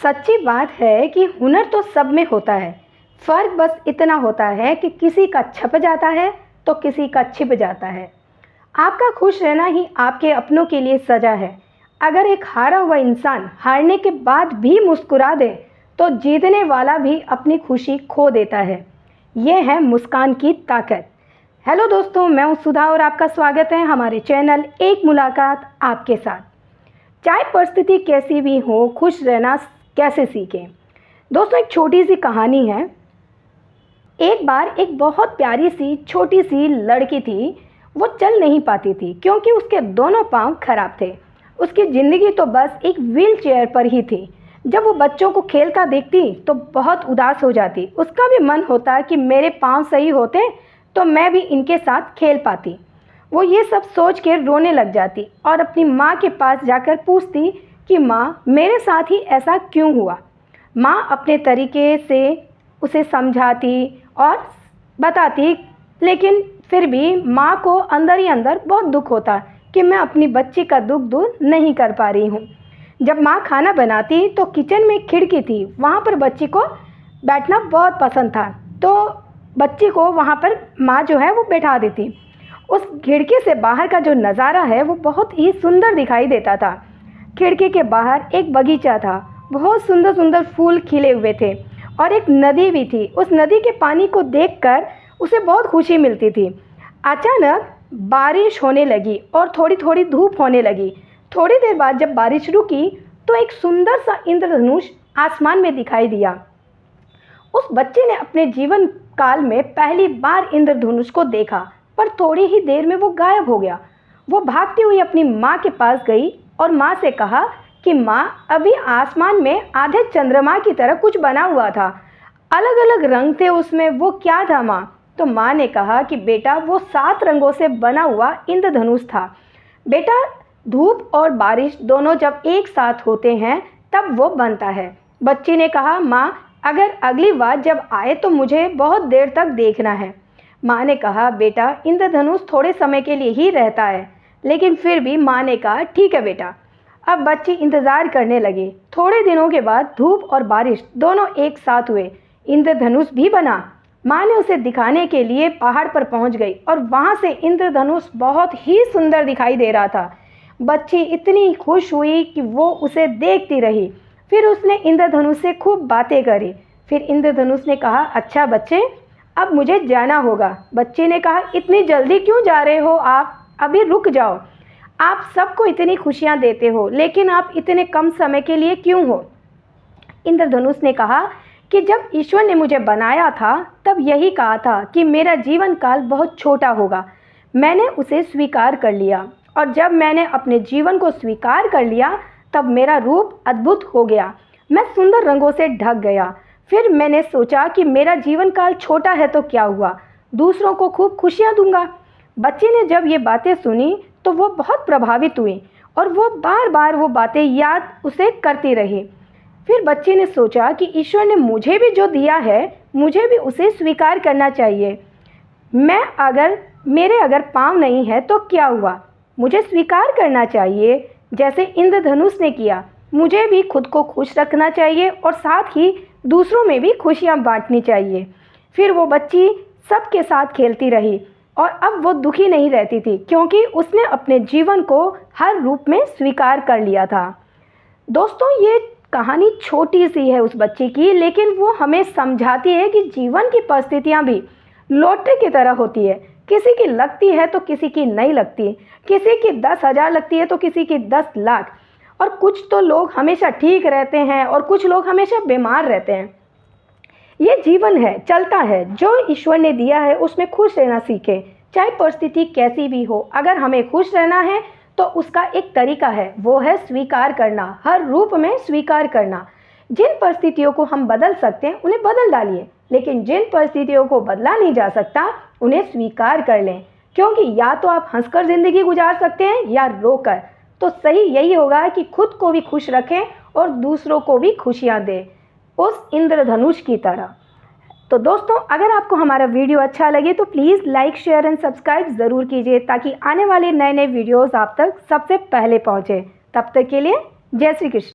सच्ची बात है कि हुनर तो सब में होता है। फ़र्क बस इतना होता है कि किसी का छप जाता है तो किसी का छिप जाता है। आपका खुश रहना ही आपके अपनों के लिए सज़ा है। अगर एक हारा हुआ इंसान हारने के बाद भी मुस्कुरा दे तो जीतने वाला भी अपनी खुशी खो देता है। ये है मुस्कान की ताकत। हेलो दोस्तों, मैं हूँ सुधा और आपका स्वागत है हमारे चैनल एक मुलाकात आपके साथ। चाहे परिस्थिति कैसी भी हो, खुश रहना कैसे सीखें। दोस्तों, एक छोटी सी कहानी है। एक बार एक बहुत प्यारी सी छोटी सी लड़की थी। वो चल नहीं पाती थी क्योंकि उसके दोनों पांव खराब थे। उसकी ज़िंदगी तो बस एक व्हील चेयर पर ही थी। जब वो बच्चों को खेलता देखती तो बहुत उदास हो जाती। उसका भी मन होता कि मेरे पांव सही होते तो मैं भी इनके साथ खेल पाती। वो ये सब सोच के रोने लग जाती और अपनी माँ के पास जाकर पूछती कि माँ, मेरे साथ ही ऐसा क्यों हुआ। माँ अपने तरीके से उसे समझाती और बताती, लेकिन फिर भी माँ को अंदर ही अंदर बहुत दुख होता कि मैं अपनी बच्ची का दुख दूर नहीं कर पा रही हूँ। जब माँ खाना बनाती तो किचन में एक खिड़की थी, वहाँ पर बच्ची को बैठना बहुत पसंद था, तो बच्ची को वहाँ पर माँ जो है वो बैठा देती। उस खिड़की से बाहर का जो नज़ारा है वो बहुत ही सुंदर दिखाई देता था। खिड़की के बाहर एक बगीचा था, बहुत सुंदर सुंदर फूल खिले हुए थे और एक नदी भी थी। उस नदी के पानी को देखकर उसे बहुत खुशी मिलती थी। अचानक बारिश होने लगी और थोड़ी थोड़ी धूप होने लगी। थोड़ी देर बाद जब बारिश रुकी तो एक सुंदर सा इंद्रधनुष आसमान में दिखाई दिया। उस बच्चे ने अपने जीवन काल में पहली बार इंद्रधनुष को देखा, पर थोड़ी ही देर में वो गायब हो गया। वो भागती हुई अपनी माँ के पास गई और माँ से कहा कि माँ, अभी आसमान में आधे चंद्रमा की तरह कुछ बना हुआ था, अलग अलग रंग थे उसमें, वो क्या था माँ। तो माँ ने कहा कि बेटा, वो 7 रंगों से बना हुआ इंद्रधनुष था। बेटा, धूप और बारिश दोनों जब एक साथ होते हैं तब वो बनता है। बच्ची ने कहा, माँ, अगर अगली बार जब आए तो मुझे बहुत देर तक देखना है। माँ ने कहा, बेटा, इंद्रधनुष थोड़े समय के लिए ही रहता है। लेकिन फिर भी माँ ने कहा, ठीक है बेटा। अब बच्ची इंतज़ार करने लगी। थोड़े दिनों के बाद धूप और बारिश दोनों एक साथ हुए, इंद्रधनुष भी बना। माँ ने उसे दिखाने के लिए पहाड़ पर पहुँच गई और वहाँ से इंद्रधनुष बहुत ही सुंदर दिखाई दे रहा था। बच्ची इतनी खुश हुई कि वो उसे देखती रही। फिर उसने इंद्रधनुष से खूब बातें करी। फिर इंद्रधनुष ने कहा, अच्छा बच्चे, अब मुझे जाना होगा। बच्चे ने कहा, इतनी जल्दी क्यों जा रहे हो आप, अभी रुक जाओ। आप सबको इतनी खुशियाँ देते हो, लेकिन आप इतने कम समय के लिए क्यों हो। इंद्रधनुष ने कहा कि जब ईश्वर ने मुझे बनाया था तब यही कहा था कि मेरा जीवन काल बहुत छोटा होगा। मैंने उसे स्वीकार कर लिया और जब मैंने अपने जीवन को स्वीकार कर लिया तब मेरा रूप अद्भुत हो गया। मैं सुंदर रंगों से ढक गया। फिर मैंने सोचा कि मेरा जीवन काल छोटा है तो क्या हुआ, दूसरों को खूब खुशियाँ दूंगा। बच्चे ने जब ये बातें सुनी तो वो बहुत प्रभावित हुई और वो बार बार वो बातें याद उसे करती रही। फिर बच्चे ने सोचा कि ईश्वर ने मुझे भी जो दिया है मुझे भी उसे स्वीकार करना चाहिए। मेरे अगर पाँव नहीं है तो क्या हुआ, मुझे स्वीकार करना चाहिए जैसे इंद्रधनुष ने किया। मुझे भी खुद को खुश रखना चाहिए और साथ ही दूसरों में भी खुशियाँ बांटनी चाहिए। फिर वो बच्ची सबके साथ खेलती रही और अब वो दुखी नहीं रहती थी क्योंकि उसने अपने जीवन को हर रूप में स्वीकार कर लिया था। दोस्तों, ये कहानी छोटी सी है उस बच्ची की, लेकिन वो हमें समझाती है कि जीवन की परिस्थितियाँ भी लॉटरी की तरह होती है। किसी की लगती है तो किसी की नहीं लगती, किसी की 10,000 लगती है तो किसी की 10 लाख। और कुछ तो लोग हमेशा ठीक रहते हैं और कुछ लोग हमेशा बीमार रहते हैं। ये जीवन है, चलता है। जो ईश्वर ने दिया है उसमें खुश रहना सीखें, चाहे परिस्थिति कैसी भी हो। अगर हमें खुश रहना है तो उसका एक तरीका है, वो है स्वीकार करना, हर रूप में स्वीकार करना। जिन परिस्थितियों को हम बदल सकते हैं उन्हें बदल डालिए, लेकिन जिन परिस्थितियों को बदला नहीं जा सकता उन्हें स्वीकार कर लें, क्योंकि या तो आप हंसकर ज़िंदगी गुजार सकते हैं या रोकर। तो सही यही होगा कि खुद को भी खुश रखें और दूसरों को भी खुशियाँ दें, उस इंद्रधनुष की तरह। तो दोस्तों, अगर आपको हमारा वीडियो अच्छा लगे तो please like, share and subscribe ज़रूर कीजिए ताकि आने वाले नए नए वीडियोज़ आप तक सबसे पहले पहुँचे। तब तक के लिए जय श्री कृष्ण।